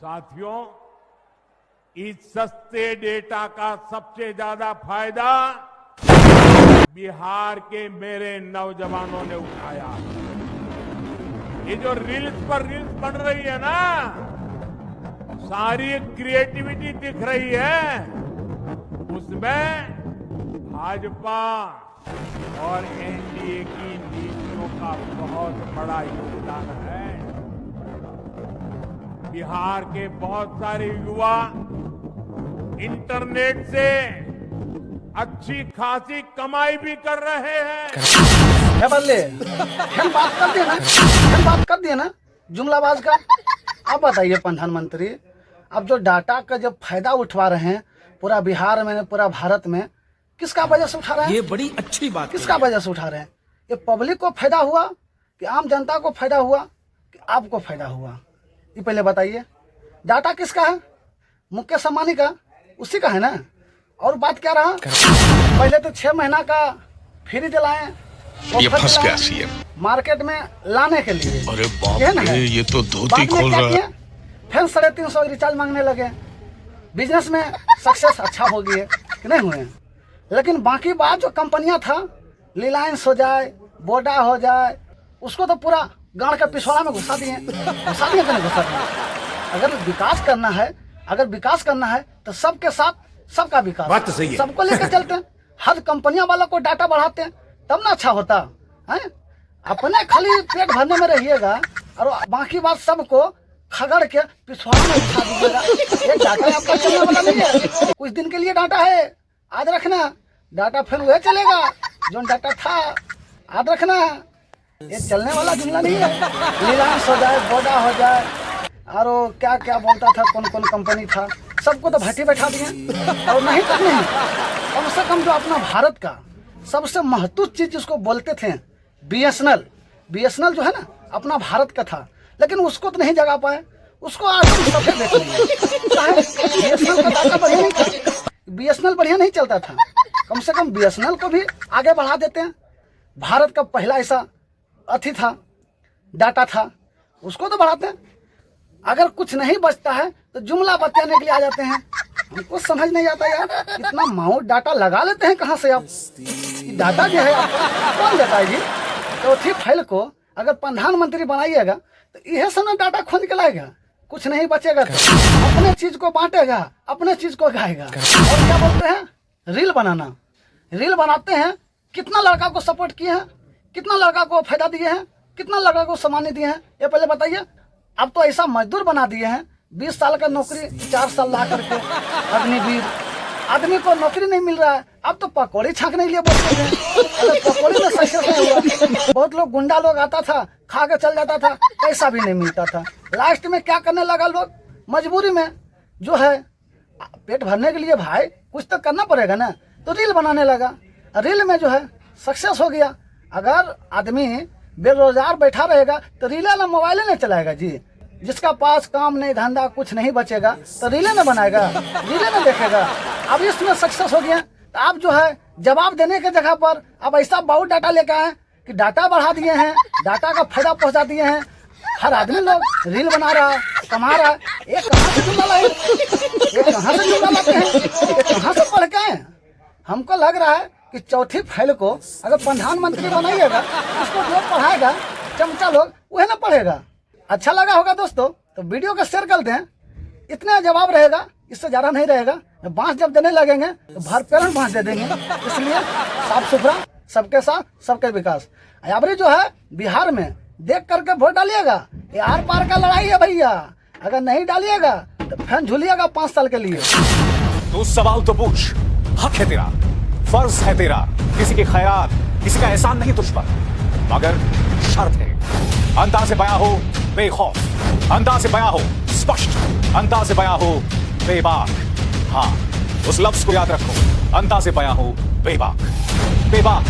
साथियों, इस सस्ते डेटा का सबसे ज्यादा फायदा बिहार के मेरे नौजवानों ने उठाया। ये जो रील्स पर रील्स बन रही है ना, सारी क्रिएटिविटी दिख रही है, उसमें भाजपा और एनडीए की नीतियों का बहुत बड़ा योगदान है। बिहार के बहुत सारे युवा इंटरनेट से अच्छी खासी कमाई भी कर रहे हैं। बात कर दिए ना जुमलाबाज का। अब बताइए प्रधानमंत्री, अब जो डाटा का जब फायदा उठवा रहे हैं पूरा बिहार में, पूरा भारत में, किसका वजह से उठा रहे हैं? ये बड़ी अच्छी बात किसका वजह से उठा रहे हैं? ये पब्लिक को फायदा हुआ कि आम जनता को फायदा हुआ कि आपको फायदा हुआ? ये पहले बताइए। डाटा किसका है? मुकेश अंबानी का, उसी का है ना। और बात क्या रहा, पहले तो 6 महीना का फ्री दिलाए, ये फंस गया सीएम मार्केट में लाने के लिए। अरे बाप रे, ये तो धोती खोल रहा है। फिर 350 रिचार्ज मांगने लगे। बिजनेस में सक्सेस अच्छा हो गई है कि नहीं हुए? लेकिन बाकी बात जो कंपनियां था, रिलायंस हो जाए, बोडा हो जाए, उसको तो पूरा गाड़ के पिछवाड़ा में घुसा दिए कि नहीं घुसा दिए? अगर विकास करना है तो सबके साथ सबका विकास, बात तो सही है। सबको लेकर चलते हैं। हर कंपनियां वालों को डाटा बढ़ाते हैं तब ना अच्छा होता है। अपने खाली पेट भरने में रहिएगा और बाकी बात सबको खगड़ के पिछवाड़े में घुसा दीजिएगा। ये डाटा आपका चलने वाला नहीं है। कुछ दिन के लिए डाटा है, याद रखना। डाटा फिर वह चलेगा जो डाटा था, याद रखना। ये चलने वाला जुमला नहीं है। रिलायंस हो जाए, बोडा हो जाए, और क्या क्या बोलता था, कौन कौन कंपनी था, सबको तो भट्टी बैठा दिए। और नहीं तो नहीं, कम से कम जो अपना भारत का सबसे महत्वपूर्ण चीज जिसको बोलते थे, बीएसएनएल जो है ना, अपना भारत का था, लेकिन उसको तो नहीं जगा पाए। उसको आज हम सफेद देख लिए। बीएसएनएल का डाटा बढ़िया नहीं था, बीएसएनएल बढ़िया नहीं चलता था। कम से कम बीएसएनएल को भी आगे बढ़ा देते हैं। भारत का पहला ऐसा अथी था, डाटा था, उसको तो बढ़ाते हैं। अगर कुछ नहीं बचता है तो जुमला बचाने के लिए आ जाते हैं। हमको समझ नहीं आता यार, इतना माउंट डाटा लगा लेते हैं कहाँ से आप? डाटा जो है आपका कौन देता है जी? चौथी फाइल को अगर प्रधानमंत्री बनाइएगा तो यह सब डाटा खोज के लाएगा, कुछ नहीं बचेगा तो अपने चीज को बांटेगा, अपने चीज को गाएगा। और क्या बोलते हैं, रील बनाना। रील बनाते हैं, कितना लड़का को सपोर्ट किए हैं, कितना लड़का को फायदा दिए हैं, कितना लड़का को सम्मान दिए हैं, ये पहले बताइए। अब तो ऐसा मजदूर बना दिए हैं, 20 साल का नौकरी 4 साल ला करके अग्निवीर। आदमी को नौकरी नहीं मिल रहा है, अब तो पकौड़ी छांकने के लिए बोलते हैं। अगर पकौड़ी में सक्सेस नहीं हुआ, बहुत लोग गुंडा लोग आता था, खा के चल जाता था, पैसा भी नहीं मिलता था। लास्ट में क्या करने लगा लोग, मजबूरी में जो है पेट भरने के लिए भाई कुछ तो करना पड़ेगा ना, तो रील बनाने लगा। रील में जो है सक्सेस हो गया। अगर आदमी बेरोजगार बैठा रहेगा तो रीले ना मोबाइल नहीं चलाएगा जी। जिसका पास काम नहीं, धंधा कुछ नहीं बचेगा तो रीले ना बनाएगा, रीले ना देखेगा। अब इसमें सक्सेस हो गया तो आप जो है जवाब देने के जगह पर अब ऐसा बहुत डाटा लेकर आए कि डाटा बढ़ा दिए हैं, डाटा का फायदा पहुंचा दिए हैं। हर आदमी लोग रील बना रहा है, कमा रहा है। ये कहाँ से जुमला लाए, ये कहाँ से जुमला लाते हैं, ये कहाँ से पढ़ के आए? हमको लग रहा है कि चौथी फाइल को अगर प्रधानमंत्री बनाइएगा, उसको जो पढ़ाएगा चमचा लोग वह ना पढ़ेगा। अच्छा लगा होगा दोस्तों तो वीडियो को शेयर कर दें। इतना जवाब रहेगा, इससे ज्यादा नहीं रहेगा। बांस जब देने लगेंगे तो भर पेड़ बांस दे देंगे। इसलिए साफ सुथरा, सबके साथ सबके विकास। अबरी जो है बिहार में देख करके वोट डालिएगा। ये आर पार का लड़ाई है भैया, अगर नहीं डालिएगा तो फैन झूलिएगा 5 साल के लिए। तो सवाल तो पूछ, हक है तेरा, फर्ज है तेरा, किसी की खैरात, किसी का एहसान नहीं तुझ पर, मगर शर्त है अंदाज़े बयां हो बेखौफ, अंदाज़े बयां हो स्पष्ट, अंदाज़े बयां हो बेबाक। हाँ, उस लफ्ज को याद रखो, अंदाज़े बयां हो बेबाक। बेबाक